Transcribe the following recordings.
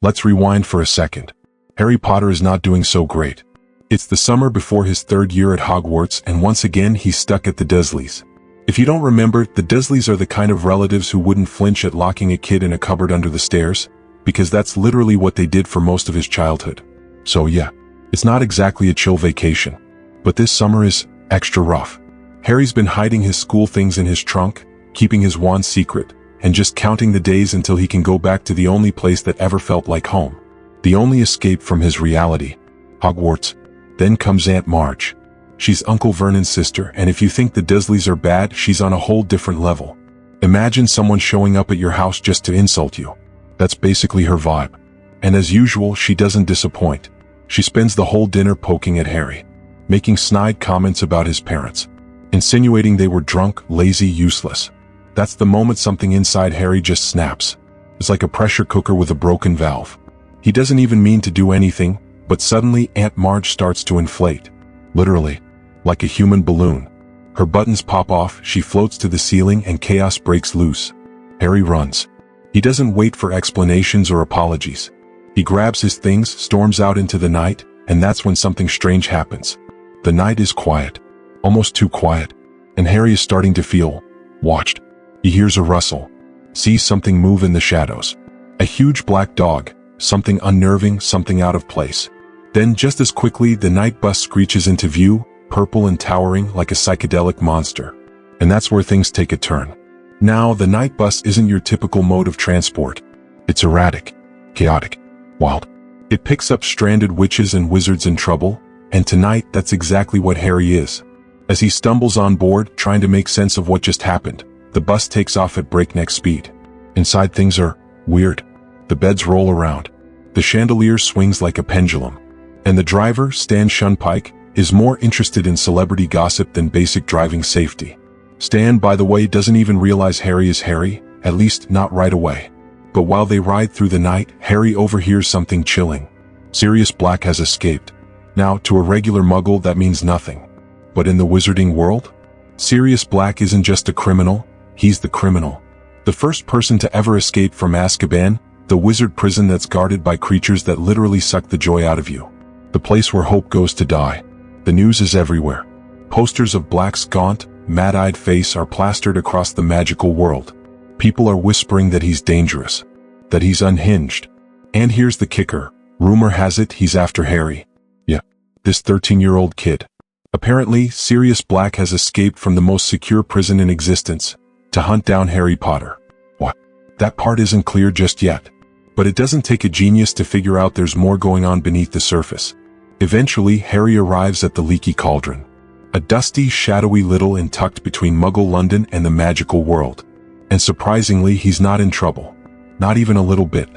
Let's rewind for a second. Harry Potter is not doing so great. It's the summer before his third year at Hogwarts, and once again he's stuck at the Dursleys. If you don't remember, the Dursleys are the kind of relatives who wouldn't flinch at locking a kid in a cupboard under the stairs, because that's literally what they did for most of his childhood. So yeah, it's not exactly a chill vacation. But this summer is extra rough. Harry's been hiding his school things in his trunk, keeping his wand secret, and just counting the days until he can go back to the only place that ever felt like home. The only escape from his reality, Hogwarts. Then comes Aunt Marge. She's Uncle Vernon's sister, and if you think the Dursleys are bad, she's on a whole different level. Imagine someone showing up at your house just to insult you. That's basically her vibe. And as usual, she doesn't disappoint. She spends the whole dinner poking at Harry, making snide comments about his parents, insinuating they were drunk, lazy, useless. That's the moment something inside Harry just snaps. It's like a pressure cooker with a broken valve. He doesn't even mean to do anything, but suddenly Aunt Marge starts to inflate. Literally, like a human balloon. Her buttons pop off, she floats to the ceiling, and chaos breaks loose. Harry runs. He doesn't wait for explanations or apologies. He grabs his things, storms out into the night, and that's when something strange happens. The night is quiet. Almost too quiet. And Harry is starting to feel watched. He hears a rustle. Sees something move in the shadows. A huge black dog. Something unnerving, something out of place. Then just as quickly, the night bus screeches into view, purple and towering like a psychedelic monster. And that's where things take a turn. Now, the night bus isn't your typical mode of transport. It's erratic, chaotic, wild. It picks up stranded witches and wizards in trouble, and tonight that's exactly what Harry is. As he stumbles on board, trying to make sense of what just happened, the bus takes off at breakneck speed. Inside, things are weird. The beds roll around. The chandelier swings like a pendulum. And the driver, Stan Shunpike, is more interested in celebrity gossip than basic driving safety. Stan, by the way, doesn't even realize Harry is Harry, at least not right away. But while they ride through the night, Harry overhears something chilling. Sirius Black has escaped. Now, to a regular muggle, that means nothing. But in the wizarding world, Sirius Black isn't just a criminal, he's the criminal. The first person to ever escape from Azkaban, the wizard prison that's guarded by creatures that literally suck the joy out of you. The place where hope goes to die. The news is everywhere. Posters of Black's gaunt, mad-eyed face are plastered across the magical world. People are whispering that he's dangerous, that he's unhinged. And here's the kicker. Rumor has it he's after Harry. Yeah, this 13-year-old kid. Apparently, Sirius Black has escaped from the most secure prison in existence to hunt down Harry Potter. What? That part isn't clear just yet. But it doesn't take a genius to figure out there's more going on beneath the surface. Eventually, Harry arrives at the Leaky Cauldron. A dusty, shadowy little inn tucked between Muggle London and the magical world. And surprisingly, he's not in trouble. Not even a little bit.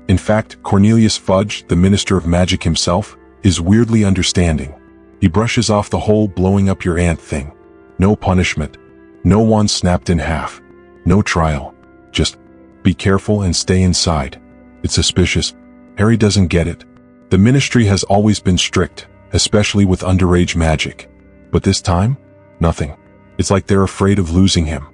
In fact, Cornelius Fudge, the Minister of Magic himself, is weirdly understanding. He brushes off the whole blowing up your aunt thing. No punishment. No wand snapped in half. No trial. Just be careful and stay inside. It's suspicious. Harry doesn't get it. The ministry has always been strict, especially with underage magic. But this time, nothing. It's like they're afraid of losing him,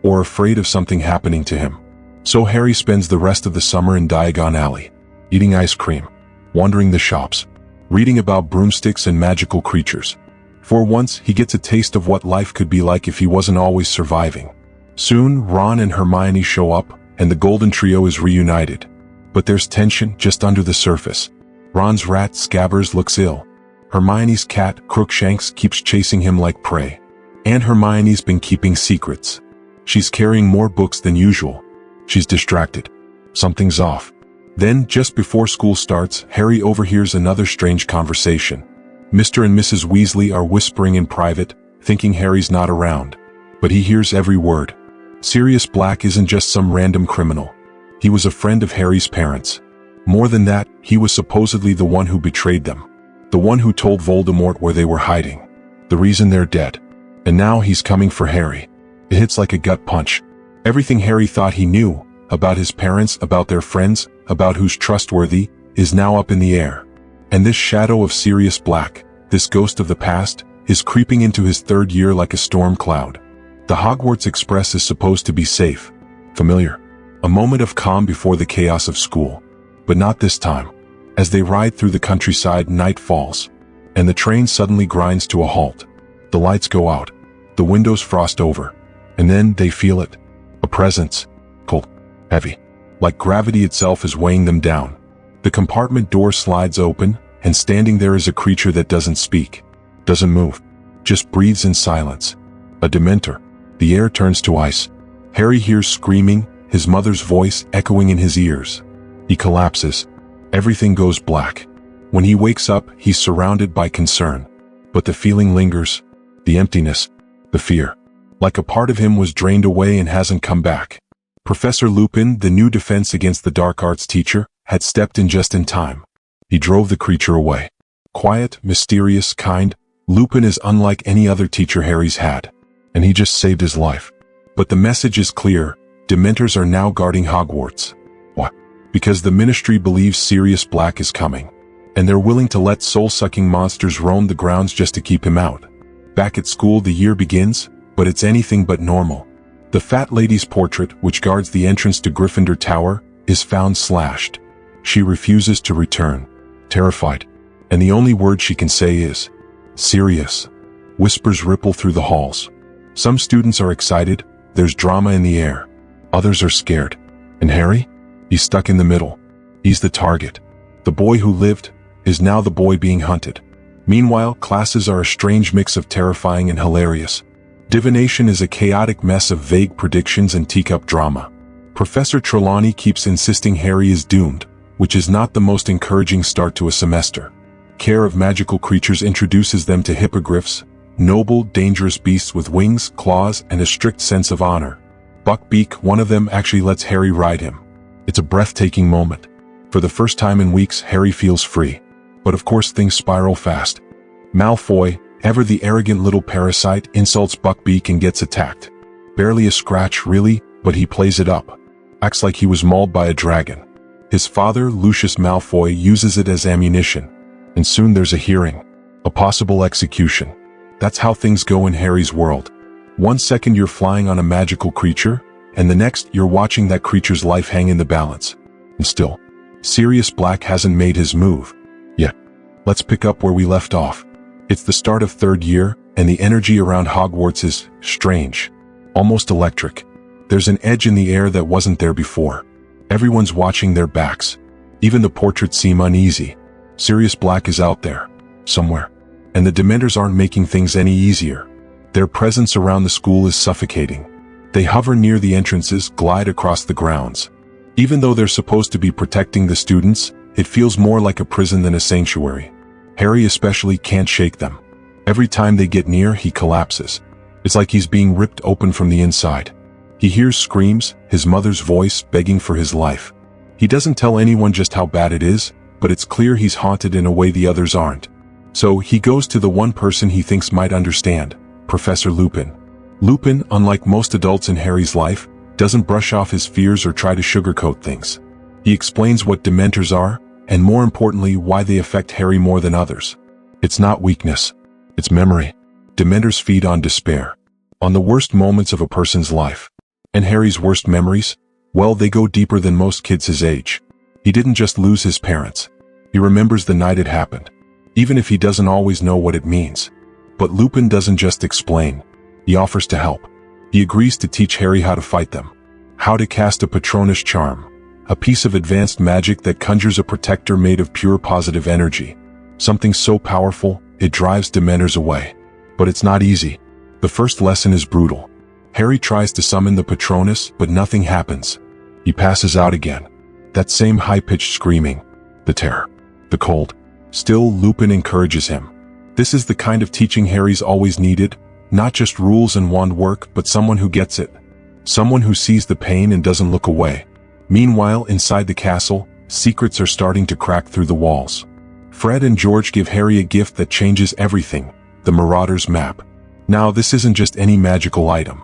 or afraid of something happening to him. So Harry spends the rest of the summer in Diagon Alley, eating ice cream, wandering the shops, reading about broomsticks and magical creatures. For once, he gets a taste of what life could be like if he wasn't always surviving. Soon, Ron and Hermione show up, and the Golden Trio is reunited. But there's tension just under the surface. Ron's rat, Scabbers, looks ill. Hermione's cat, Crookshanks, keeps chasing him like prey. And Hermione's been keeping secrets. She's carrying more books than usual. She's distracted. Something's off. Then, just before school starts, Harry overhears another strange conversation. Mr. and Mrs. Weasley are whispering in private, thinking Harry's not around. But he hears every word. Sirius Black isn't just some random criminal. He was a friend of Harry's parents. More than that, he was supposedly the one who betrayed them. The one who told Voldemort where they were hiding. The reason they're dead. And now he's coming for Harry. It hits like a gut punch. Everything Harry thought he knew, about his parents, about their friends, about who's trustworthy, is now up in the air. And this shadow of Sirius Black, this ghost of the past, is creeping into his third year like a storm cloud. The Hogwarts Express is supposed to be safe, familiar. A moment of calm before the chaos of school. But not this time. As they ride through the countryside, night falls, and the train suddenly grinds to a halt. The lights go out, the windows frost over, and then they feel it. A presence. Cold. Heavy. Like gravity itself is weighing them down. The compartment door slides open, and standing there is a creature that doesn't speak, doesn't move, just breathes in silence. A Dementor. The air turns to ice. Harry hears screaming, his mother's voice echoing in his ears. He collapses. Everything goes black. When he wakes up, he's surrounded by concern. But the feeling lingers. The emptiness. The fear. Like a part of him was drained away and hasn't come back. Professor Lupin, the new defense against the dark arts teacher, had stepped in just in time. He drove the creature away. Quiet, mysterious, kind, Lupin is unlike any other teacher Harry's had. And he just saved his life. But the message is clear. Dementors are now guarding Hogwarts. Why? Because the Ministry believes Sirius Black is coming. And they're willing to let soul-sucking monsters roam the grounds just to keep him out. Back at school the year begins, but it's anything but normal. The fat lady's portrait, which guards the entrance to Gryffindor Tower, is found slashed. She refuses to return, terrified. And the only word she can say is, Sirius. Whispers ripple through the halls. Some students are excited, there's drama in the air. Others are scared. And Harry? He's stuck in the middle. He's the target. The boy who lived is now the boy being hunted. Meanwhile, classes are a strange mix of terrifying and hilarious. Divination is a chaotic mess of vague predictions and teacup drama. Professor Trelawney keeps insisting Harry is doomed, which is not the most encouraging start to a semester. Care of magical creatures introduces them to hippogriffs, noble, dangerous beasts with wings, claws, and a strict sense of honor. Buckbeak, one of them, actually lets Harry ride him. It's a breathtaking moment. For the first time in weeks, Harry feels free. But of course things spiral fast. Malfoy, ever the arrogant little parasite, insults Buckbeak and gets attacked. Barely a scratch, really, but he plays it up. Acts like he was mauled by a dragon. His father, Lucius Malfoy, uses it as ammunition. And soon there's a hearing. A possible execution. That's how things go in Harry's world. 1 second you're flying on a magical creature, and the next you're watching that creature's life hang in the balance. And still, Sirius Black hasn't made his move. Yet. Let's pick up where we left off. It's the start of third year, and the energy around Hogwarts is strange. Almost electric. There's an edge in the air that wasn't there before. Everyone's watching their backs. Even the portraits seem uneasy. Sirius Black is out there. Somewhere. And the Dementors aren't making things any easier. Their presence around the school is suffocating. They hover near the entrances, glide across the grounds. Even though they're supposed to be protecting the students, it feels more like a prison than a sanctuary. Harry especially can't shake them. Every time they get near, he collapses. It's like he's being ripped open from the inside. He hears screams, his mother's voice begging for his life. He doesn't tell anyone just how bad it is, but it's clear he's haunted in a way the others aren't. So he goes to the one person he thinks might understand, Professor Lupin. Lupin, unlike most adults in Harry's life, doesn't brush off his fears or try to sugarcoat things. He explains what Dementors are, and more importantly, why they affect Harry more than others. It's not weakness. It's memory. Dementors feed on despair. On the worst moments of a person's life. And Harry's worst memories? Well, they go deeper than most kids his age. He didn't just lose his parents. He remembers the night it happened. Even if he doesn't always know what it means. But Lupin doesn't just explain. He offers to help. He agrees to teach Harry how to fight them. How to cast a Patronus charm. A piece of advanced magic that conjures a protector made of pure positive energy. Something so powerful, it drives Dementors away. But it's not easy. The first lesson is brutal. Harry tries to summon the Patronus, but nothing happens. He passes out again. That same high-pitched screaming. The terror. The cold. Still, Lupin encourages him. This is the kind of teaching Harry's always needed, not just rules and wand work, but someone who gets it. Someone who sees the pain and doesn't look away. Meanwhile, inside the castle, secrets are starting to crack through the walls. Fred and George give Harry a gift that changes everything, the Marauder's map. Now, this isn't just any magical item.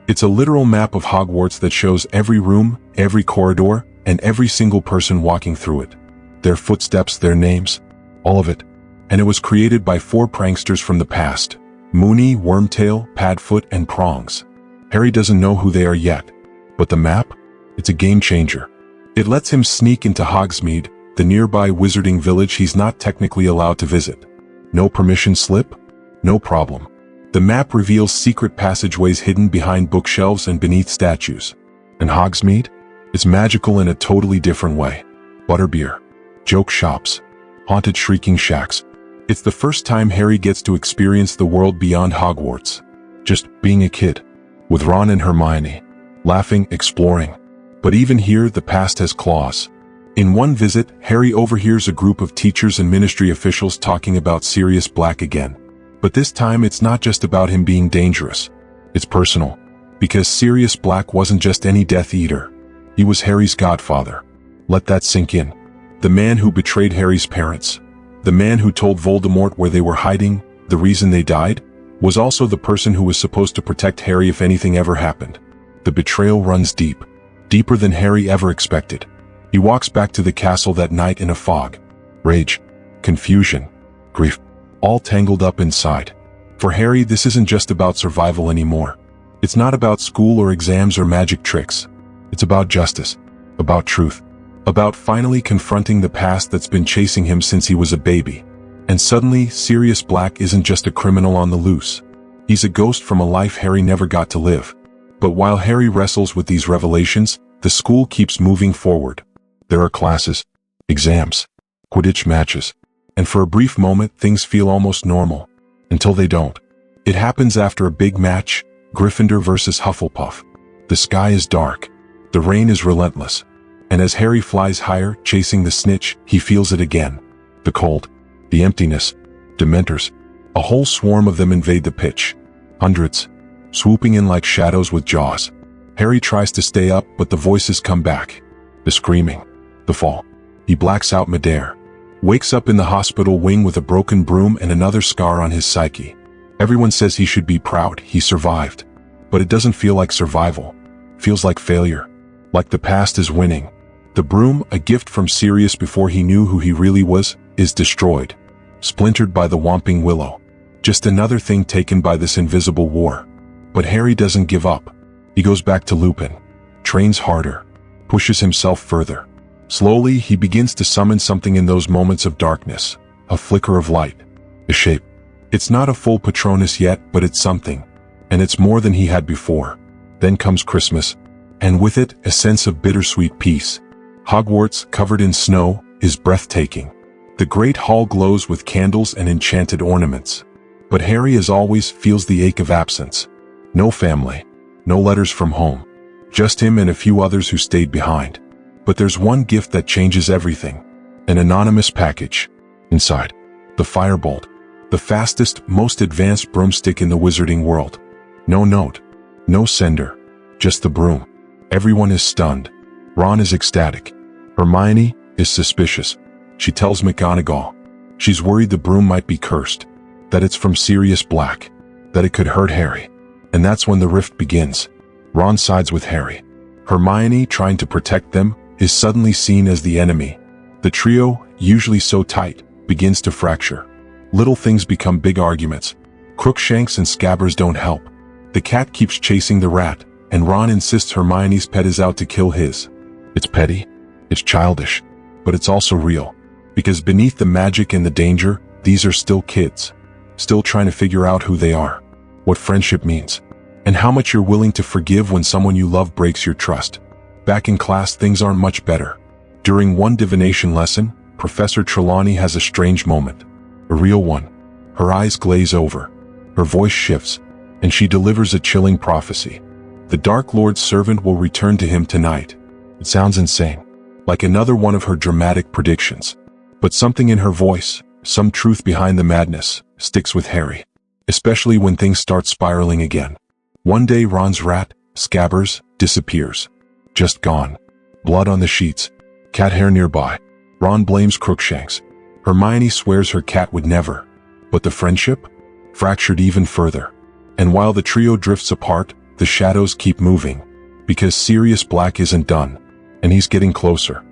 It's a literal map of Hogwarts that shows every room, every corridor, and every single person walking through it. Their footsteps, their names, all of it. And it was created by 4 pranksters from the past. Moony, Wormtail, Padfoot, and Prongs. Harry doesn't know who they are yet. But the map? It's a game changer. It lets him sneak into Hogsmeade, the nearby wizarding village he's not technically allowed to visit. No permission slip? No problem. The map reveals secret passageways hidden behind bookshelves and beneath statues. And Hogsmeade? It's magical in a totally different way. Butterbeer, joke shops, haunted shrieking shacks. It's the first time Harry gets to experience the world beyond Hogwarts. Just being a kid. With Ron and Hermione. Laughing, exploring. But even here, the past has claws. In one visit, Harry overhears a group of teachers and ministry officials talking about Sirius Black again. But this time it's not just about him being dangerous. It's personal. Because Sirius Black wasn't just any Death Eater. He was Harry's godfather. Let that sink in. The man who betrayed Harry's parents. The man who told Voldemort where they were hiding, the reason they died, was also the person who was supposed to protect Harry if anything ever happened. The betrayal runs deep. Deeper than Harry ever expected. He walks back to the castle that night in a fog. Rage, confusion, grief, all tangled up inside. For Harry, this isn't just about survival anymore. It's not about school or exams or magic tricks. It's about justice, about truth, about finally confronting the past that's been chasing him since he was a baby. And suddenly, Sirius Black isn't just a criminal on the loose. He's a ghost from a life Harry never got to live. But while Harry wrestles with these revelations, the school keeps moving forward. There are classes, exams, Quidditch matches, and for a brief moment things feel almost normal, until they don't. It happens after a big match, Gryffindor versus Hufflepuff. The sky is dark, the rain is relentless, and as Harry flies higher, chasing the snitch, he feels it again. The cold, the emptiness, Dementors. A whole swarm of them invade the pitch. Hundreds, swooping in like shadows with jaws. Harry tries to stay up, but the voices come back. The screaming. The fall. He blacks out midair. Wakes up in the hospital wing with a broken broom and another scar on his psyche. Everyone says he should be proud, he survived. But it doesn't feel like survival. Feels like failure. Like the past is winning. The broom, a gift from Sirius before he knew who he really was, is destroyed. Splintered by the Whomping Willow. Just another thing taken by this invisible war. But Harry doesn't give up. He goes back to Lupin. Trains harder. Pushes himself further. Slowly, he begins to summon something in those moments of darkness. A flicker of light. A shape. It's not a full Patronus yet, but it's something. And it's more than he had before. Then comes Christmas. And with it, a sense of bittersweet peace. Hogwarts, covered in snow, is breathtaking. The great hall glows with candles and enchanted ornaments. But Harry, as always, feels the ache of absence. No family. No letters from home. Just him and a few others who stayed behind. But there's one gift that changes everything. An anonymous package. Inside. The firebolt. The fastest, most advanced broomstick in the wizarding world. No note. No sender. Just the broom. Everyone is stunned. Ron is ecstatic. Hermione is suspicious. She tells McGonagall. She's worried the broom might be cursed. That it's from Sirius Black. That it could hurt Harry. And that's when the rift begins. Ron sides with Harry. Hermione, trying to protect them, is suddenly seen as the enemy. The trio, usually so tight, begins to fracture. Little things become big arguments. Crookshanks and Scabbers don't help. The cat keeps chasing the rat, and Ron insists Hermione's pet is out to kill his. It's petty. It's childish. But it's also real. Because beneath the magic and the danger, these are still kids. Still trying to figure out who they are. What friendship means. And how much you're willing to forgive when someone you love breaks your trust. Back in class, things aren't much better. During one divination lesson, Professor Trelawney has a strange moment. A real one. Her eyes glaze over. Her voice shifts. And she delivers a chilling prophecy. The Dark Lord's servant will return to him tonight. It sounds insane. Like another one of her dramatic predictions. But something in her voice, some truth behind the madness, sticks with Harry. Especially when things start spiraling again. One day Ron's rat, Scabbers, disappears. Just gone. Blood on the sheets. Cat hair nearby. Ron blames Crookshanks. Hermione swears her cat would never. But the friendship? Fractured even further. And while the trio drifts apart, the shadows keep moving. Because Sirius Black isn't done. And he's getting closer.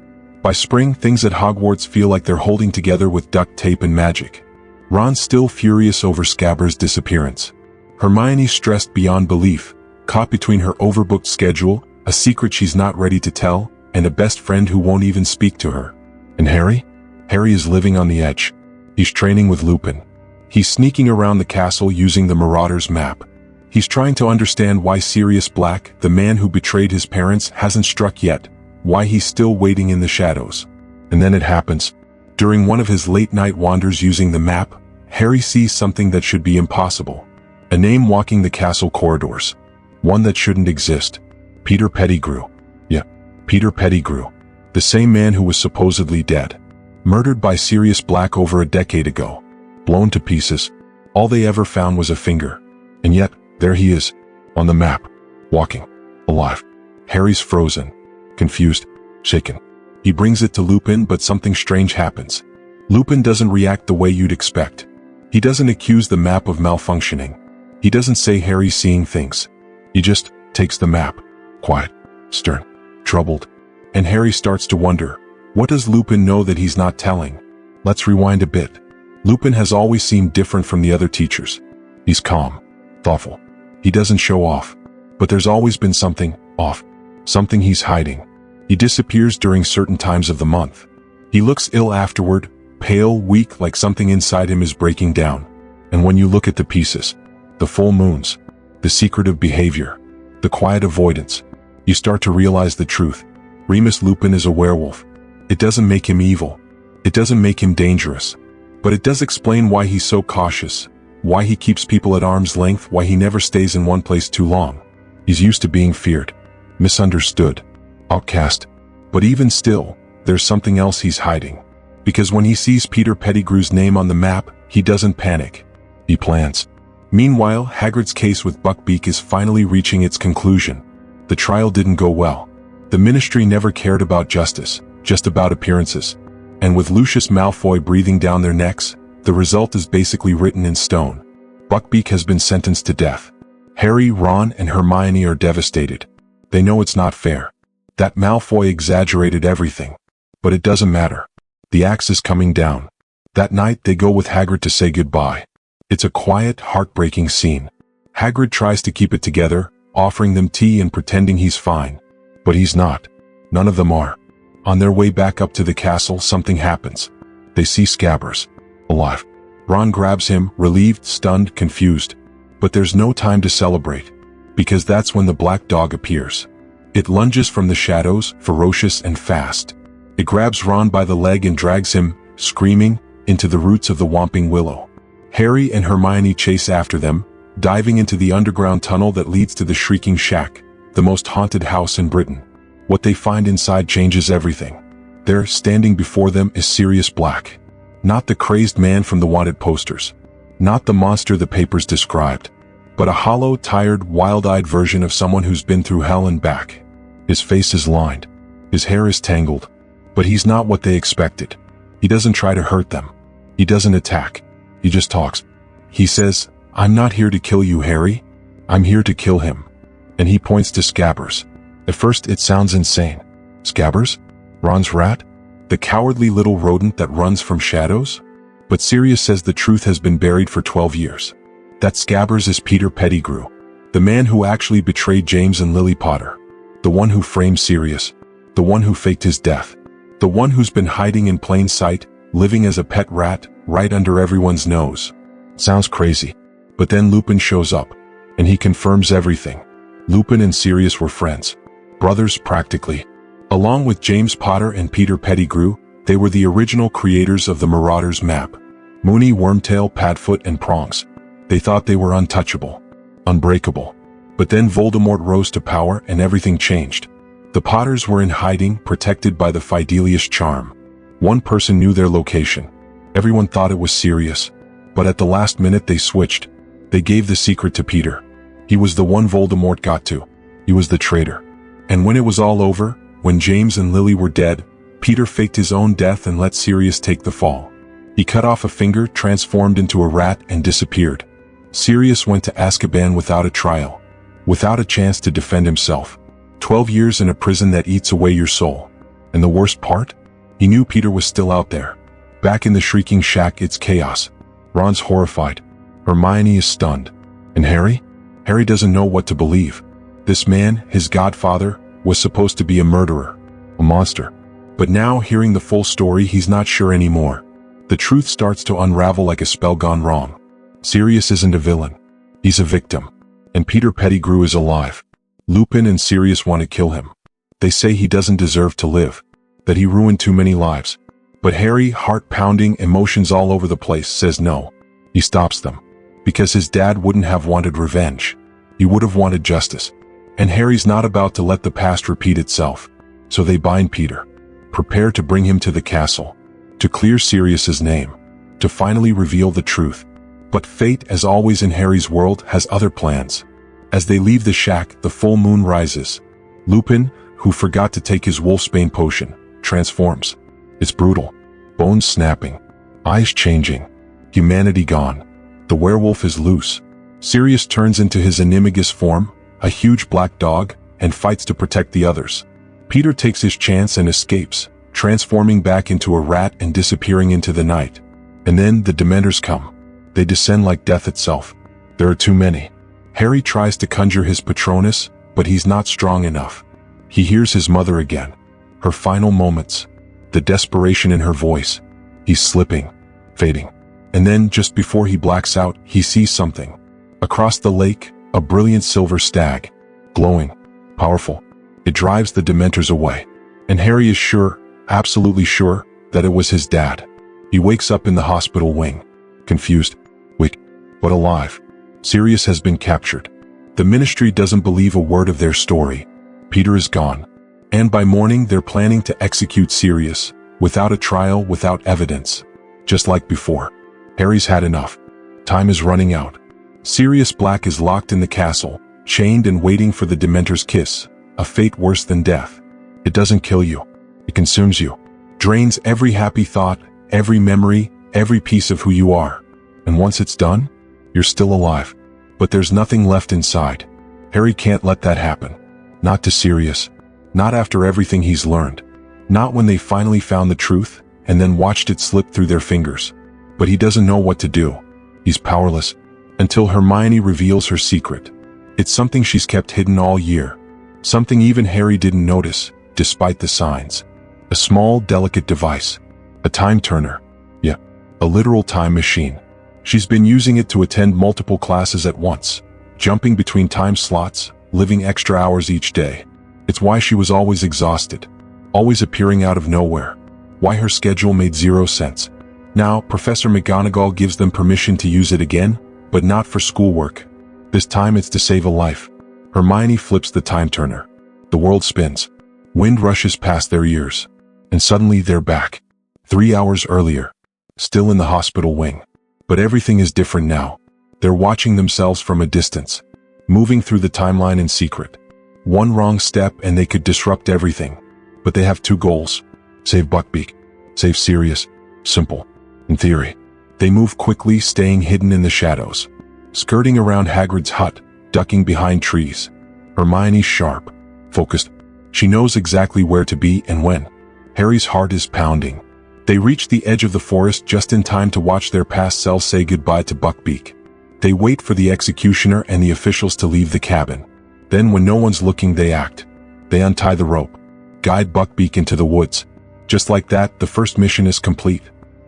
By spring, things at Hogwarts feel like they're holding together with duct tape and magic. Ron's still furious over Scabbers' disappearance. Hermione's stressed beyond belief, caught between her overbooked schedule, a secret she's not ready to tell, and a best friend who won't even speak to her. And Harry? Harry is living on the edge. He's training with Lupin. He's sneaking around the castle using the Marauder's map. He's trying to understand why Sirius Black, the man who betrayed his parents, hasn't struck yet, why he's still waiting in the shadows. And then it happens. During one of his late-night wanders using the map, Harry sees something that should be impossible. A name walking the castle corridors. One that shouldn't exist. Peter Pettigrew. Yeah, Peter Pettigrew. The same man who was supposedly dead. Murdered by Sirius Black over a decade ago. Blown to pieces. All they ever found was a finger. And yet, there he is. On the map. Walking. Alive. Harry's frozen. Confused. Shaken. He brings it to Lupin, but something strange happens. Lupin doesn't react the way you'd expect. He doesn't accuse the map of malfunctioning. He doesn't say Harry's seeing things. He just takes the map. Quiet. Stern. Troubled. And Harry starts to wonder, what does Lupin know that he's not telling? Let's rewind a bit. Lupin has always seemed different from the other teachers. He's calm. Thoughtful. He doesn't show off. But there's always been something off. Something he's hiding. He disappears during certain times of the month. He looks ill afterward, pale, weak, like something inside him is breaking down. And when you look at the pieces, the full moons, the secretive behavior, the quiet avoidance, you start to realize the truth. Remus Lupin is a werewolf. It doesn't make him evil. It doesn't make him dangerous. But it does explain why he's so cautious, why he keeps people at arm's length, why he never stays in one place too long. He's used to being feared, misunderstood, outcast. But even still, there's something else he's hiding. Because when he sees Peter Pettigrew's name on the map, he doesn't panic. He plans. Meanwhile, Hagrid's case with Buckbeak is finally reaching its conclusion. The trial didn't go well. The Ministry never cared about justice, just about appearances. And with Lucius Malfoy breathing down their necks, the result is basically written in stone. Buckbeak has been sentenced to death. Harry, Ron, and Hermione are devastated. They know it's not fair. That Malfoy exaggerated everything. But it doesn't matter. The axe is coming down. That night they go with Hagrid to say goodbye. It's a quiet, heartbreaking scene. Hagrid tries to keep it together, offering them tea and pretending he's fine. But he's not. None of them are. On their way back up to the castle, something happens. They see Scabbers. Alive. Ron grabs him, relieved, stunned, confused. But there's no time to celebrate. Because that's when the black dog appears. It lunges from the shadows, ferocious and fast. It grabs Ron by the leg and drags him, screaming, into the roots of the Whomping Willow. Harry and Hermione chase after them, diving into the underground tunnel that leads to the Shrieking Shack, the most haunted house in Britain. What they find inside changes everything. There, standing before them, is Sirius Black. Not the crazed man from the wanted posters. Not the monster the papers described. But a hollow, tired, wild-eyed version of someone who's been through hell and back. His face is lined. His hair is tangled. But he's not what they expected. He doesn't try to hurt them. He doesn't attack. He just talks. He says, "I'm not here to kill you, Harry. I'm here to kill him." And he points to Scabbers. At first it sounds insane. Scabbers? Ron's rat? The cowardly little rodent that runs from shadows? But Sirius says the truth has been buried for 12 years. That Scabbers is Peter Pettigrew. The man who actually betrayed James and Lily Potter. The one who framed Sirius. The one who faked his death. The one who's been hiding in plain sight, living as a pet rat, right under everyone's nose. Sounds crazy. But then Lupin shows up. And he confirms everything. Lupin and Sirius were friends. Brothers practically. Along with James Potter and Peter Pettigrew, they were the original creators of the Marauder's map. Moony, Wormtail, Padfoot, and Prongs. They thought they were untouchable. Unbreakable. But then Voldemort rose to power and everything changed. The Potters were in hiding, protected by the Fidelius charm. One person knew their location. Everyone thought it was Sirius. But at the last minute they switched. They gave the secret to Peter. He was the one Voldemort got to. He was the traitor. And when it was all over, when James and Lily were dead, Peter faked his own death and let Sirius take the fall. He cut off a finger, transformed into a rat, and disappeared. Sirius went to Azkaban without a trial. Without a chance to defend himself. 12 years in a prison that eats away your soul. And the worst part? He knew Peter was still out there. Back in the Shrieking Shack, it's chaos. Ron's horrified. Hermione is stunned. And Harry? Harry doesn't know what to believe. This man, his godfather, was supposed to be a murderer. a monster. But now, hearing the full story, he's not sure anymore. The truth starts to unravel like a spell gone wrong. Sirius isn't a villain. He's a victim. And Peter Pettigrew is alive. Lupin and Sirius want to kill him. They say he doesn't deserve to live, that he ruined too many lives. But Harry, heart pounding, emotions all over the place, says no. He stops them. Because his dad wouldn't have wanted revenge. He would have wanted justice. And Harry's not about to let the past repeat itself. So they bind Peter. Prepare to bring him to the castle. To clear Sirius's name. To finally reveal the truth. But fate, as always in Harry's world, has other plans. As they leave the shack, the full moon rises. Lupin, who forgot to take his wolfsbane potion, transforms. It's brutal. Bones snapping. Eyes changing. Humanity gone. The werewolf is loose. Sirius turns into his animagus form, a huge black dog, and fights to protect the others. Peter takes his chance and escapes, transforming back into a rat and disappearing into the night. And then the Dementors come. They descend like death itself. There are too many. Harry tries to conjure his Patronus, but he's not strong enough. He hears his mother again. Her final moments. The desperation in her voice. He's slipping, fading. And then, just before he blacks out, he sees something. Across the lake, a brilliant silver stag. Glowing. Powerful. It drives the Dementors away. And Harry is sure, absolutely sure, that it was his dad. He wakes up in the hospital wing. Confused. Wait, but alive. Sirius has been captured. The Ministry doesn't believe a word of their story. Peter is gone. And by morning they're planning to execute Sirius, without a trial, without evidence. Just like before. Harry's had enough. Time is running out. Sirius Black is locked in the castle, chained and waiting for the Dementor's kiss, a fate worse than death. It doesn't kill you. It consumes you. Drains every happy thought, every memory, every piece of who you are. And once it's done, you're still alive. But there's nothing left inside. Harry can't let that happen. Not to Sirius. Not after everything he's learned. Not when they finally found the truth, and then watched it slip through their fingers. But he doesn't know what to do. He's powerless. Until Hermione reveals her secret. It's something she's kept hidden all year. Something even Harry didn't notice, despite the signs. A small, delicate device. A time turner. Yeah, a literal time machine. She's been using it to attend multiple classes at once, jumping between time slots, living extra hours each day. It's why she was always exhausted, always appearing out of nowhere. Why her schedule made zero sense. Now, Professor McGonagall gives them permission to use it again, but not for schoolwork. This time it's to save a life. Hermione flips the time turner. The world spins. Wind rushes past their ears. And suddenly they're back. 3 hours earlier. Still in the hospital wing. But everything is different now. They're watching themselves from a distance. Moving through the timeline in secret. One wrong step and they could disrupt everything. But they have two goals. Save Buckbeak. Save Sirius. Simple. In theory. They move quickly, staying hidden in the shadows. Skirting around Hagrid's hut, ducking behind trees. Hermione's sharp. Focused. She knows exactly where to be and when. Harry's heart is pounding. They reach the edge of the forest just in time to watch their past selves say goodbye to Buckbeak. They wait for the executioner and the officials to leave the cabin. Then when no one's looking, they act. They untie the rope. Guide Buckbeak into the woods. Just like that, the first mission is complete.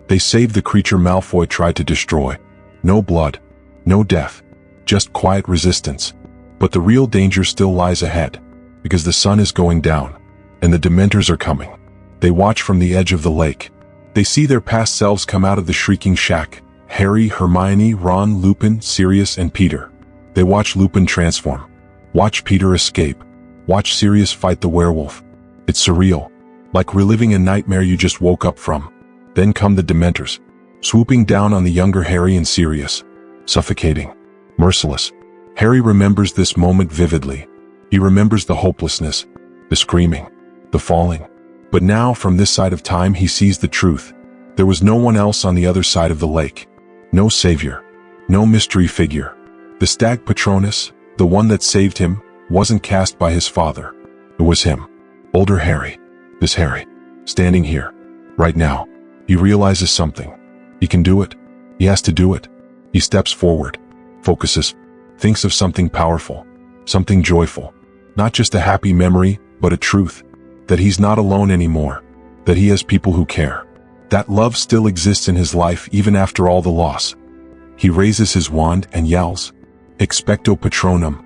They save the creature Malfoy tried to destroy. No blood. No death. Just quiet resistance. But the real danger still lies ahead. Because the sun is going down. And the Dementors are coming. They watch from the edge of the lake. They see their past selves come out of the shrieking shack. Harry, Hermione, Ron, Lupin, Sirius, and Peter. They watch Lupin transform. Watch Peter escape. Watch Sirius fight the werewolf. It's surreal. Like reliving a nightmare you just woke up from. Then come the Dementors. Swooping down on the younger Harry and Sirius. Suffocating. Merciless. Harry remembers this moment vividly. He remembers the hopelessness. The screaming. The falling. But now, from this side of time, he sees the truth. There was no one else on the other side of the lake. No savior. No mystery figure. The stag Patronus, the one that saved him, wasn't cast by his father. It was him. Older Harry. This Harry. Standing here. Right now. He realizes something. He can do it. He has to do it. He steps forward. Focuses. Thinks of something powerful. Something joyful. Not just a happy memory, but a truth. that he's not alone anymore, that he has people who care. That love still exists in his life even after all the loss. He raises his wand and yells, "Expecto Patronum."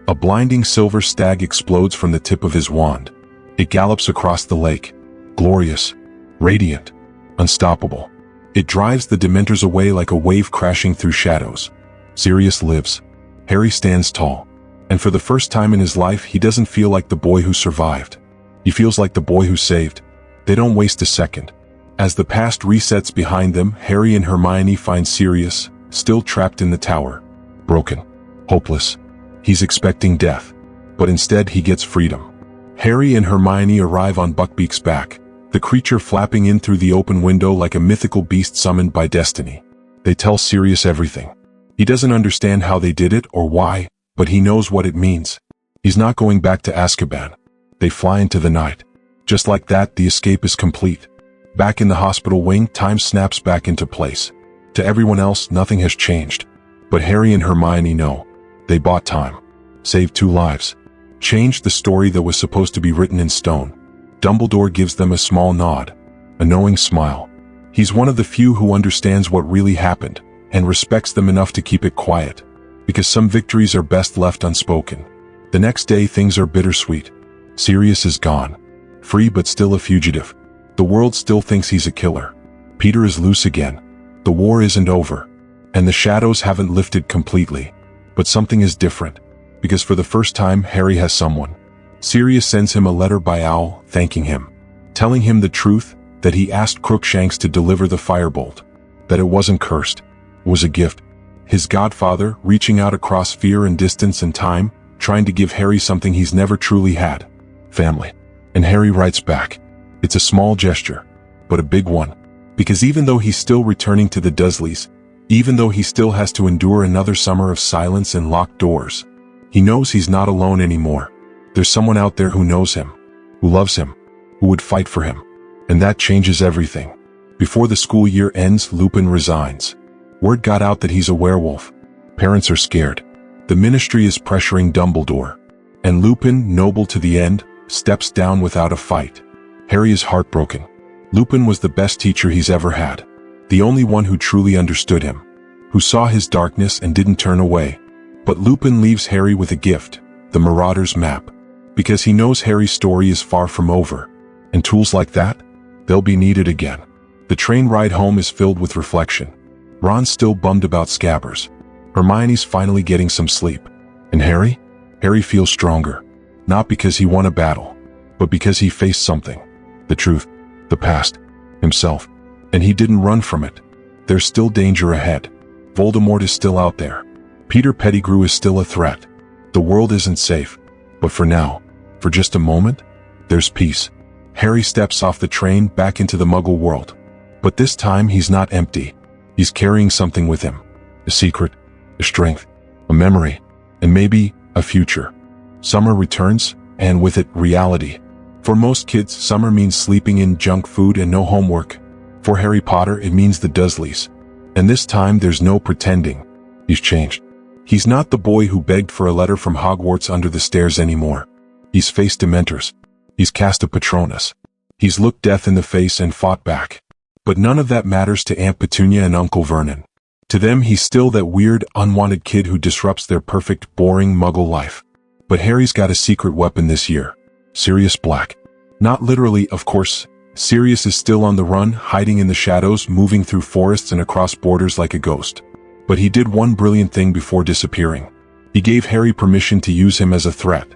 A blinding silver stag explodes from the tip of his wand. It gallops across the lake, glorious, radiant, unstoppable. It drives the Dementors away like a wave crashing through shadows. Sirius lives. Harry stands tall. And for the first time in his life, he doesn't feel like the boy who survived. He feels like the boy who saved. They don't waste a second. As the past resets behind them, Harry and Hermione find Sirius, still trapped in the tower. Broken. Hopeless. He's expecting death. But instead he gets freedom. Harry and Hermione arrive on Buckbeak's back, the creature flapping in through the open window like a mythical beast summoned by destiny. They tell Sirius everything. He doesn't understand how they did it or why, but he knows what it means. He's not going back to Azkaban. They fly into the night. Just like that, the escape is complete. Back in the hospital wing, time snaps back into place. To everyone else, nothing has changed. But Harry and Hermione know. They bought time. Saved 2 lives. Changed the story that was supposed to be written in stone. Dumbledore gives them a small nod. A knowing smile. He's one of the few who understands what really happened, and respects them enough to keep it quiet. Because some victories are best left unspoken. The next day things are bittersweet. Sirius is gone. Free but still a fugitive. The world still thinks he's a killer. Peter is loose again. The war isn't over. And the shadows haven't lifted completely. But something is different. Because for the first time, Harry has someone. Sirius sends him a letter by owl, thanking him. Telling him the truth, that he asked Crookshanks to deliver the firebolt. That it wasn't cursed. It was a gift. His godfather, reaching out across fear and distance and time, trying to give Harry something he's never truly had. Family. And Harry writes back. It's a small gesture, but a big one. Because even though he's still returning to the Dursleys, even though he still has to endure another summer of silence and locked doors, he knows he's not alone anymore. There's someone out there who knows him, who loves him, who would fight for him. And that changes everything. Before the school year ends, Lupin resigns. Word got out that he's a werewolf. Parents are scared. The Ministry is pressuring Dumbledore. And Lupin, noble to the end, steps down without a fight. Harry is heartbroken. Lupin was the best teacher he's ever had. The only one who truly understood him. Who saw his darkness and didn't turn away. But Lupin leaves Harry with a gift, the Marauder's map. Because he knows Harry's story is far from over. And tools like that? They'll be needed again. The train ride home is filled with reflection. Ron's still bummed about Scabbers. Hermione's finally getting some sleep. And Harry? Harry feels stronger. Not because he won a battle, but because he faced something. The truth, the past, himself. And he didn't run from it. There's still danger ahead. Voldemort is still out there. Peter Pettigrew is still a threat. The world isn't safe. But for now, for just a moment, there's peace. Harry steps off the train back into the Muggle world. But this time he's not empty. He's carrying something with him. A secret, a strength, a memory, and maybe a future. Summer returns, and with it, reality. For most kids, summer means sleeping in junk food and no homework. For Harry Potter, it means the Dursleys. And this time there's no pretending. He's changed. He's not the boy who begged for a letter from Hogwarts under the stairs anymore. He's faced Dementors. He's cast a Patronus. He's looked death in the face and fought back. But none of that matters to Aunt Petunia and Uncle Vernon. To them, he's still that weird, unwanted kid who disrupts their perfect, boring Muggle life. But Harry's got a secret weapon this year. Sirius Black. Not literally, of course. Sirius is still on the run, hiding in the shadows, moving through forests and across borders like a ghost. But he did one brilliant thing before disappearing. He gave Harry permission to use him as a threat.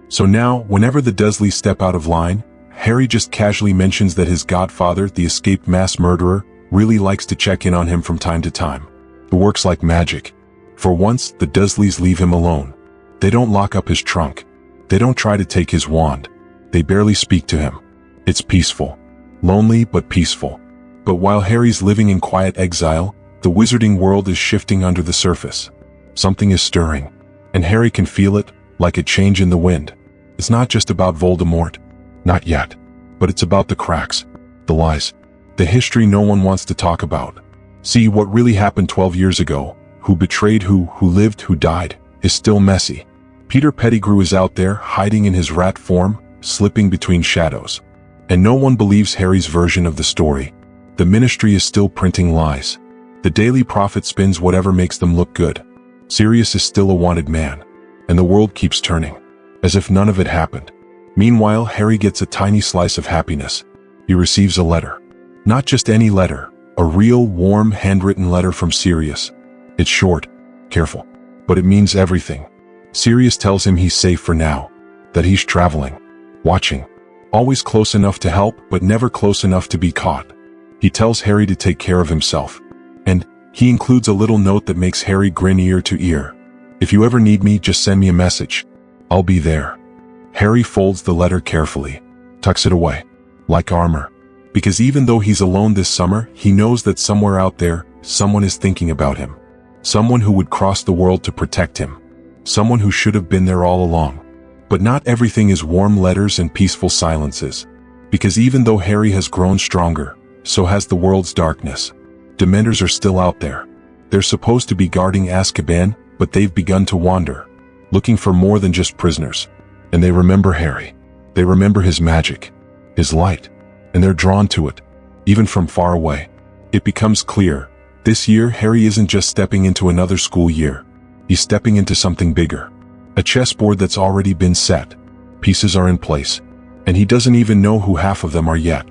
So now, whenever the Dursleys step out of line, Harry just casually mentions that his godfather, the escaped mass murderer, really likes to check in on him from time to time. It works like magic. For once, the Dursleys leave him alone. They don't lock up his trunk. They don't try to take his wand. They barely speak to him. It's peaceful. Lonely but peaceful. But while Harry's living in quiet exile, the wizarding world is shifting under the surface. Something is stirring. And Harry can feel it, like a change in the wind. It's not just about Voldemort. Not yet. But it's about the cracks. The lies. The history no one wants to talk about. See, what really happened 12 years ago, who betrayed who lived, who died, is still messy. Peter Pettigrew is out there, hiding in his rat form, slipping between shadows. And no one believes Harry's version of the story. The Ministry is still printing lies. The Daily Prophet spins whatever makes them look good. Sirius is still a wanted man. And the world keeps turning, as if none of it happened. Meanwhile, Harry gets a tiny slice of happiness. He receives a letter. Not just any letter, a real, warm, handwritten letter from Sirius. It's short, careful, but it means everything. Sirius tells him he's safe for now, that he's traveling, watching, always close enough to help but never close enough to be caught. He tells Harry to take care of himself, and he includes a little note that makes Harry grin ear to ear. If you ever need me, just send me a message. I'll be there. Harry folds the letter carefully, tucks it away, like armor, because even though he's alone this summer, he knows that somewhere out there, someone is thinking about him. Someone who would cross the world to protect him. Someone who should have been there all along. But not everything is warm letters and peaceful silences. Because even though Harry has grown stronger, so has the world's darkness. Dementors are still out there. They're supposed to be guarding Azkaban, but they've begun to wander, looking for more than just prisoners. And they remember Harry. They remember his magic, his light, and they're drawn to it, even from far away. It becomes clear, this year Harry isn't just stepping into another school year. He's stepping into something bigger. A chessboard that's already been set. Pieces are in place, and he doesn't even know who half of them are yet.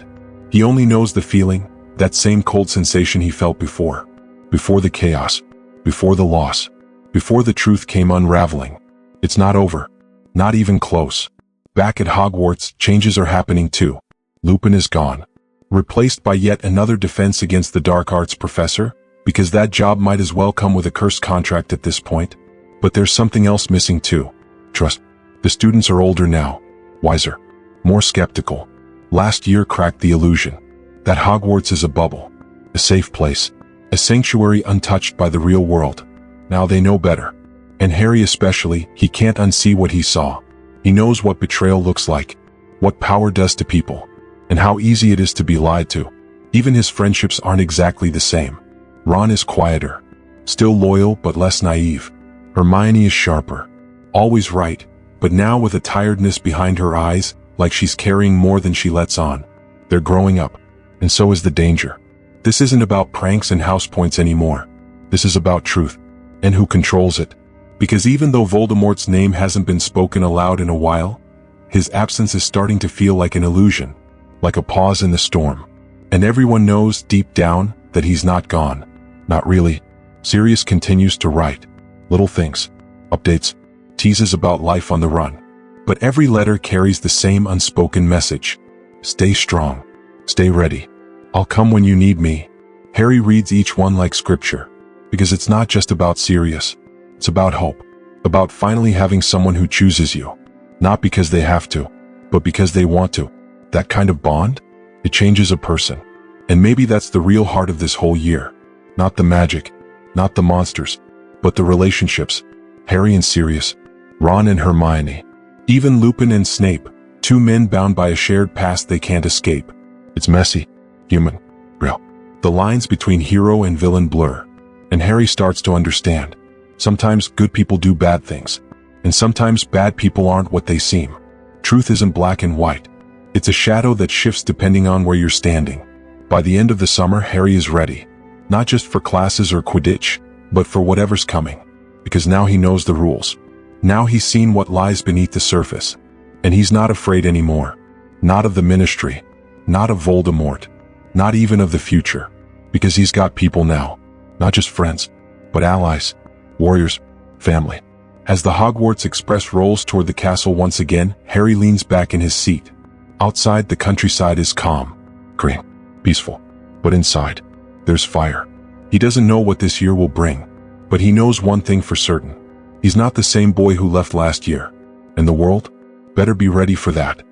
He only knows the feeling, that same cold sensation he felt before. Before the chaos, before the loss, before the truth came unraveling. It's not over. Not even close. Back at Hogwarts, changes are happening too. Lupin is gone. Replaced by yet another defense against the dark arts professor, because that job might as well come with a cursed contract at this point. But there's something else missing too. Trust. The students are older now. Wiser. More skeptical. Last year cracked the illusion that Hogwarts is a bubble. A safe place. A sanctuary untouched by the real world. Now they know better. And Harry especially, he can't unsee what he saw. He knows what betrayal looks like. What power does to people. And how easy it is to be lied to. Even his friendships aren't exactly the same. Ron is quieter. Still loyal but less naive. Hermione is sharper. Always right, but now with a tiredness behind her eyes, like she's carrying more than she lets on. They're growing up. And so is the danger. This isn't about pranks and house points anymore. This is about truth. And who controls it. Because even though Voldemort's name hasn't been spoken aloud in a while, his absence is starting to feel like an illusion. Like a pause in the storm. And everyone knows, deep down, that he's not gone. Not really. Sirius continues to write. Little things. Updates. Teases about life on the run. But every letter carries the same unspoken message. Stay strong. Stay ready. I'll come when you need me. Harry reads each one like scripture. Because it's not just about Sirius. It's about hope. About finally having someone who chooses you. Not because they have to, but because they want to. That kind of bond? It changes a person. And maybe that's the real heart of this whole year. Not the magic. Not the monsters. But the relationships. Harry and Sirius. Ron and Hermione. Even Lupin and Snape. Two men bound by a shared past they can't escape. It's messy. Human. Real. The lines between hero and villain blur. And Harry starts to understand. Sometimes good people do bad things. And sometimes bad people aren't what they seem. Truth isn't black and white. It's a shadow that shifts depending on where you're standing. By the end of the summer, Harry is ready. Not just for classes or Quidditch, but for whatever's coming. Because now he knows the rules. Now he's seen what lies beneath the surface. And he's not afraid anymore. Not of the Ministry. Not of Voldemort. Not even of the future. Because he's got people now. Not just friends, but allies. Warriors. Family. As the Hogwarts Express rolls toward the castle once again, Harry leans back in his seat. Outside, the countryside is calm. Green. Peaceful. But inside, there's fire. He doesn't know what this year will bring. But he knows one thing for certain. He's not the same boy who left last year. And the world? Better be ready for that.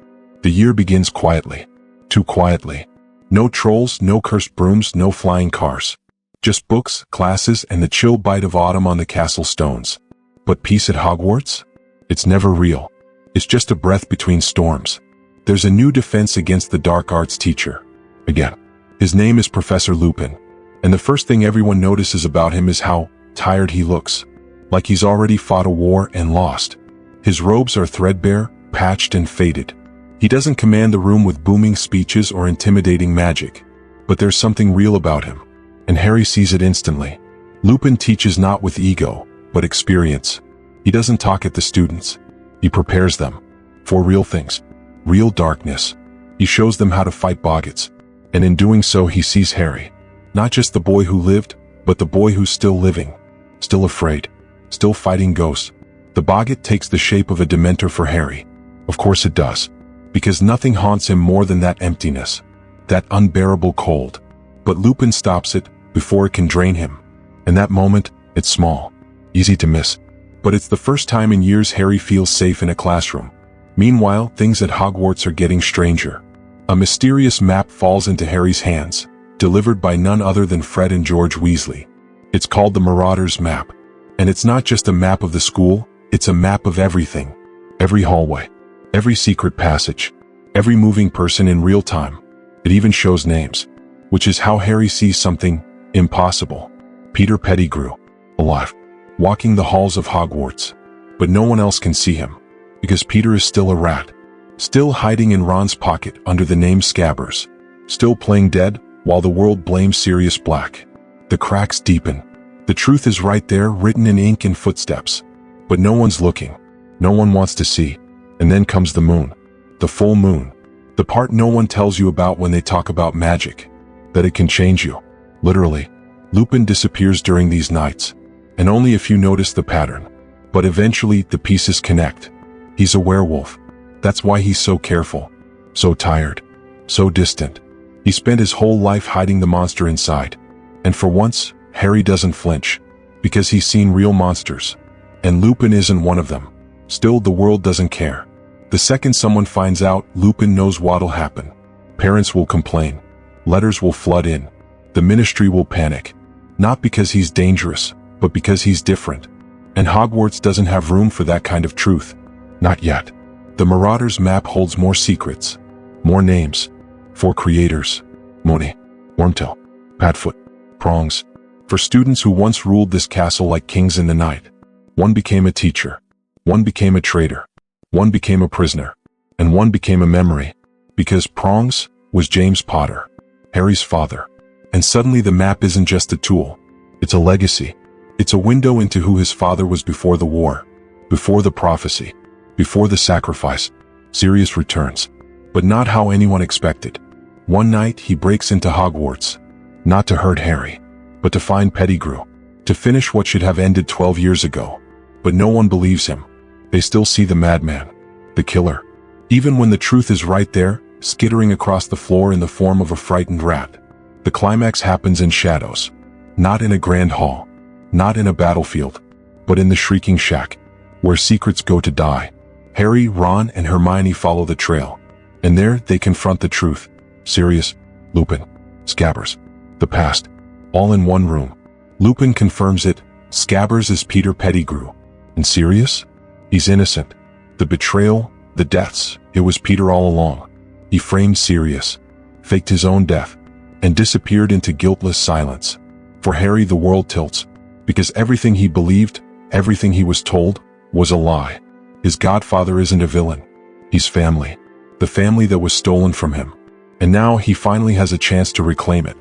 The year begins quietly. Too quietly. No trolls, no cursed brooms, no flying cars. Just books, classes, and the chill bite of autumn on the castle stones. But peace at Hogwarts? It's never real. It's just a breath between storms. There's a new defense against the dark arts teacher. Again. His name is Professor Lupin. And the first thing everyone notices about him is how tired he looks. Like he's already fought a war and lost. His robes are threadbare, patched and faded. He doesn't command the room with booming speeches or intimidating magic. But there's something real about him, and Harry sees it instantly. Lupin teaches not with ego, but experience. He doesn't talk at the students. He prepares them for real things, real darkness. He shows them how to fight boggarts, and in doing so he sees Harry, not just the boy who lived, but the boy who's still living, still afraid, still fighting ghosts. The boggart takes the shape of a Dementor for Harry. Of course it does, because nothing haunts him more than that emptiness, that unbearable cold. But Lupin stops it before it can drain him. And that moment, it's small, easy to miss. But it's the first time in years Harry feels safe in a classroom. Meanwhile, things at Hogwarts are getting stranger. A mysterious map falls into Harry's hands, delivered by none other than Fred and George Weasley. It's called the Marauder's map. And it's not just a map of the school, it's a map of everything. Every hallway, every secret passage, every moving person in real time. It even shows names, which is how Harry sees something impossible. Peter Pettigrew, alive, walking the halls of Hogwarts. But no one else can see him, because Peter is still a rat, still hiding in Ron's pocket under the name Scabbers, still playing dead while the world blames Sirius Black. The cracks deepen. The truth is right there, written in ink and footsteps. But no one's looking. No one wants to see. And then comes the moon. The full moon. The part no one tells you about when they talk about magic. That it can change you. Literally. Lupin disappears during these nights. And only if you notice the pattern. But eventually the pieces connect. He's a werewolf. That's why he's so careful. So tired. So distant. He spent his whole life hiding the monster inside. And for once, Harry doesn't flinch. Because he's seen real monsters. And Lupin isn't one of them. Still, the world doesn't care. The second someone finds out, Lupin knows what'll happen. Parents will complain. Letters will flood in. The ministry will panic. Not because he's dangerous, but because he's different. And Hogwarts doesn't have room for that kind of truth. Not yet. The Marauder's map holds more secrets. More names. 4 creators. Moony, Wormtail, Padfoot, Prongs. For students who once ruled this castle like kings in the night. One became a teacher. One became a traitor. One became a prisoner. And one became a memory. Because Prongs was James Potter, Harry's father. And suddenly the map isn't just a tool. It's a legacy. It's a window into who his father was before the war. Before the prophecy. Before the sacrifice. Sirius returns. But not how anyone expected. One night he breaks into Hogwarts. Not to hurt Harry. But to find Pettigrew. To finish what should have ended 12 years ago. But no one believes him. They still see the madman. The killer. Even when the truth is right there, skittering across the floor in the form of a frightened rat. The climax happens in shadows. Not in a grand hall. Not in a battlefield. But in the shrieking shack. Where secrets go to die. Harry, Ron, and Hermione follow the trail. And there they confront the truth. Sirius, Lupin, Scabbers. The past. All in one room. Lupin confirms it. Scabbers is Peter Pettigrew. And Sirius? He's innocent. The betrayal, the deaths, it was Peter all along. He framed Sirius, faked his own death, and disappeared into guiltless silence. For Harry the world tilts, because everything he believed, everything he was told, was a lie. His godfather isn't a villain. He's family. The family that was stolen from him. And now he finally has a chance to reclaim it.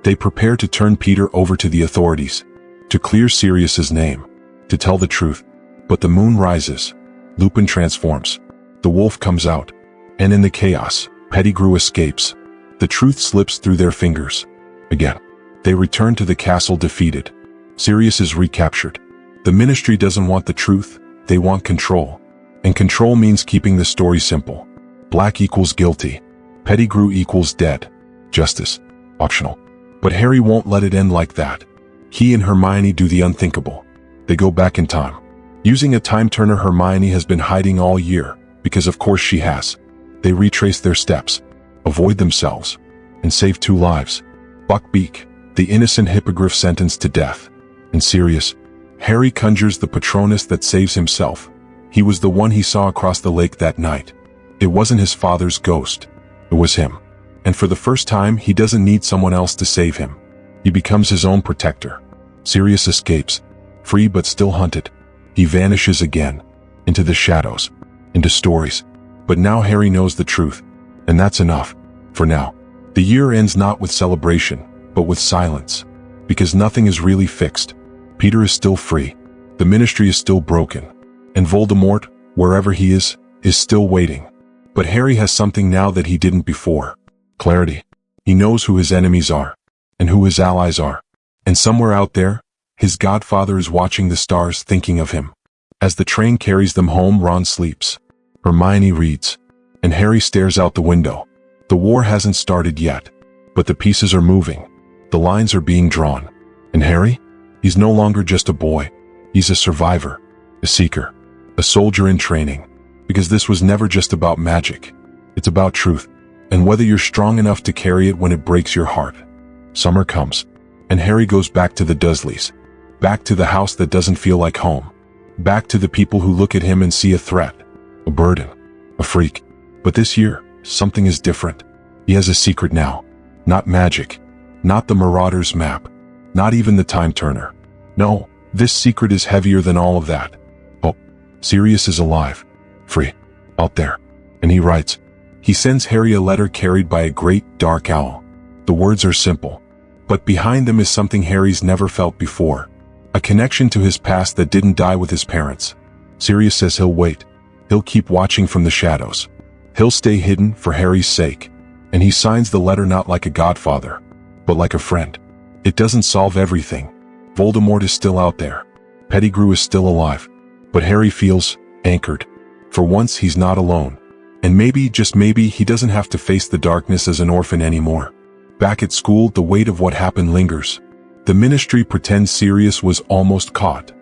They prepare to turn Peter over to the authorities, to clear Sirius's name, to tell the truth. But the moon rises. Lupin transforms. The wolf comes out. And in the chaos, Pettigrew escapes. The truth slips through their fingers. Again. They return to the castle defeated. Sirius is recaptured. The ministry doesn't want the truth, they want control. And control means keeping the story simple. Black equals guilty. Pettigrew equals dead. Justice. Optional. But Harry won't let it end like that. He and Hermione do the unthinkable. They go back in time. Using a time turner Hermione has been hiding all year, because of course she has. They retrace their steps, avoid themselves, and save 2 lives. Buckbeak, the innocent hippogriff sentenced to death. And Sirius. Harry conjures the Patronus that saves himself. He was the one he saw across the lake that night. It wasn't his father's ghost. It was him. And for the first time, he doesn't need someone else to save him. He becomes his own protector. Sirius escapes, free but still hunted. He vanishes again, into the shadows, into stories. But now Harry knows the truth, and that's enough. For now. The year ends not with celebration, but with silence. Because nothing is really fixed. Peter is still free. The Ministry is still broken. And Voldemort, wherever he is still waiting. But Harry has something now that he didn't before. Clarity. He knows who his enemies are. And who his allies are. And somewhere out there, his godfather is watching the stars thinking of him. As the train carries them home, Ron sleeps. Hermione reads. And Harry stares out the window. The war hasn't started yet. But the pieces are moving. The lines are being drawn. And Harry? He's no longer just a boy. He's a survivor. A seeker. A soldier in training. Because this was never just about magic. It's about truth. And whether you're strong enough to carry it when it breaks your heart. Summer comes. And Harry goes back to the Dursleys. Back to the house that doesn't feel like home. Back to the people who look at him and see a threat. A burden. A freak. But this year, something is different. He has a secret now. Not magic. Not the Marauder's map. Not even the Time Turner. No, this secret is heavier than all of that. Oh, Sirius is alive. Free. Out there. And he writes. He sends Harry a letter carried by a great dark owl. The words are simple. But behind them is something Harry's never felt before. A connection to his past that didn't die with his parents. Sirius says he'll wait. He'll keep watching from the shadows. He'll stay hidden for Harry's sake. And he signs the letter not like a godfather, but like a friend. It doesn't solve everything. Voldemort is still out there. Pettigrew is still alive. But Harry feels anchored. For once he's not alone. And maybe, just maybe, he doesn't have to face the darkness as an orphan anymore. Back at school, the weight of what happened lingers. The Ministry pretends Sirius was almost caught.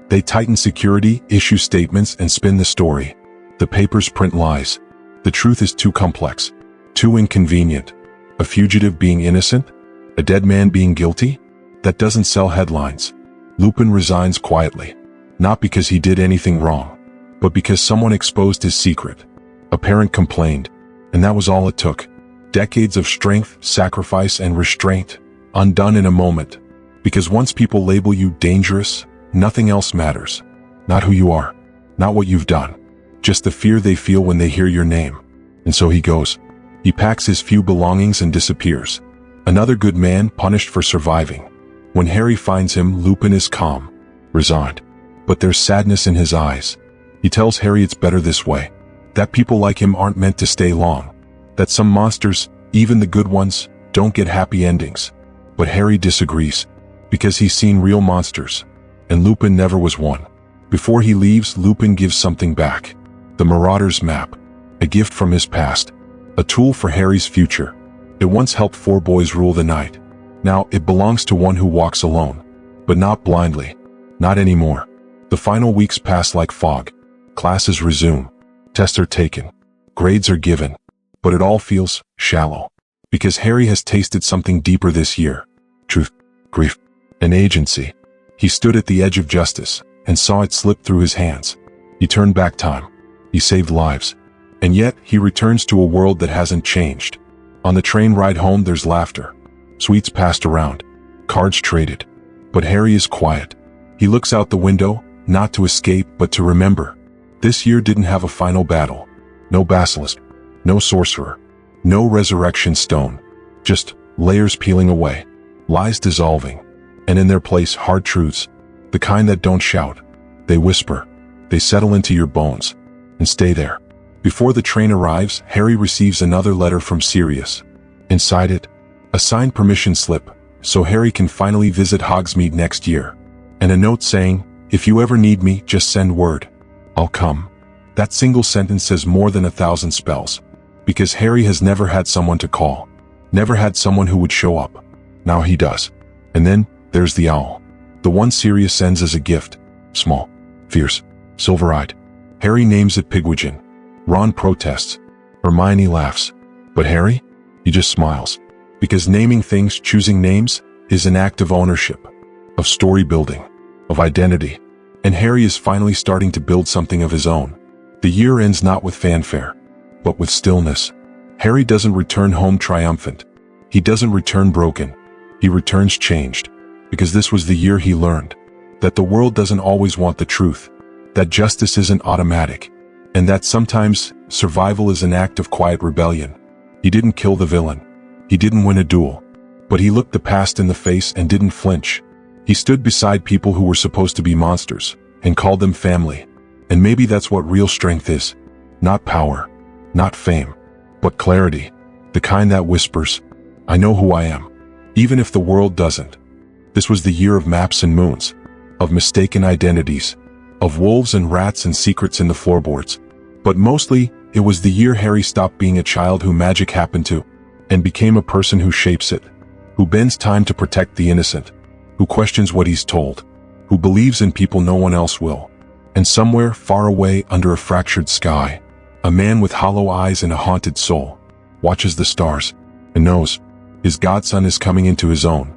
They tighten security, issue statements, and spin the story. The papers print lies. The truth is too complex. Too inconvenient. A fugitive being innocent? A dead man being guilty? That doesn't sell headlines. Lupin resigns quietly. Not because he did anything wrong, but because someone exposed his secret. A parent complained, and that was all it took. Decades of strength, sacrifice, and restraint, undone in a moment. Because once people label you dangerous, nothing else matters. Not who you are, not what you've done. Just the fear they feel when they hear your name. And so he goes. He packs his few belongings and disappears. Another good man punished for surviving. When Harry finds him, Lupin is calm, resigned. But there's sadness in his eyes. He tells Harry it's better this way. That people like him aren't meant to stay long. That some monsters, even the good ones, don't get happy endings. But Harry disagrees. Because he's seen real monsters. And Lupin never was one. Before he leaves, Lupin gives something back. The Marauder's map. A gift from his past. A tool for Harry's future. It once helped 4 boys rule the night. Now it belongs to one who walks alone. But not blindly. Not anymore. The final weeks pass like fog. Classes resume. Tests are taken. Grades are given. But it all feels shallow. Because Harry has tasted something deeper this year. Truth. Grief. An agency. He stood at the edge of justice and saw it slip through his hands. He turned back time. He saved lives. And yet, he returns to a world that hasn't changed. On the train ride home, there's laughter. Sweets passed around. Cards traded. But Harry is quiet. He looks out the window, not to escape, but to remember. This year didn't have a final battle. No basilisk. No sorcerer. No resurrection stone. Just layers peeling away. Lies dissolving. And in their place, hard truths. The kind that don't shout. They whisper. They settle into your bones. And stay there. Before the train arrives, Harry receives another letter from Sirius. Inside it, a signed permission slip, so Harry can finally visit Hogsmeade next year. And a note saying, if you ever need me, just send word. I'll come. That single sentence says more than 1,000 spells. Because Harry has never had someone to call. Never had someone who would show up. Now he does. And then, there's the owl. The one Sirius sends as a gift. Small. Fierce. Silver-eyed. Harry names it Pigwidgeon. Ron protests. Hermione laughs. But Harry? He just smiles. Because naming things, choosing names, is an act of ownership. Of story building. Of identity. And Harry is finally starting to build something of his own. The year ends not with fanfare, but with stillness. Harry doesn't return home triumphant. He doesn't return broken. He returns changed. Because this was the year he learned. That the world doesn't always want the truth. That justice isn't automatic. And that sometimes, survival is an act of quiet rebellion. He didn't kill the villain. He didn't win a duel. But he looked the past in the face and didn't flinch. He stood beside people who were supposed to be monsters, and called them family. And maybe that's what real strength is. Not power, not fame, but clarity. The kind that whispers, I know who I am, even if the world doesn't. This was the year of maps and moons, of mistaken identities, of wolves and rats and secrets in the floorboards. But mostly, it was the year Harry stopped being a child who magic happened to, and became a person who shapes it, who bends time to protect the innocent, who questions what he's told, who believes in people no one else will. And somewhere far away under a fractured sky, a man with hollow eyes and a haunted soul watches the stars and knows his godson is coming into his own.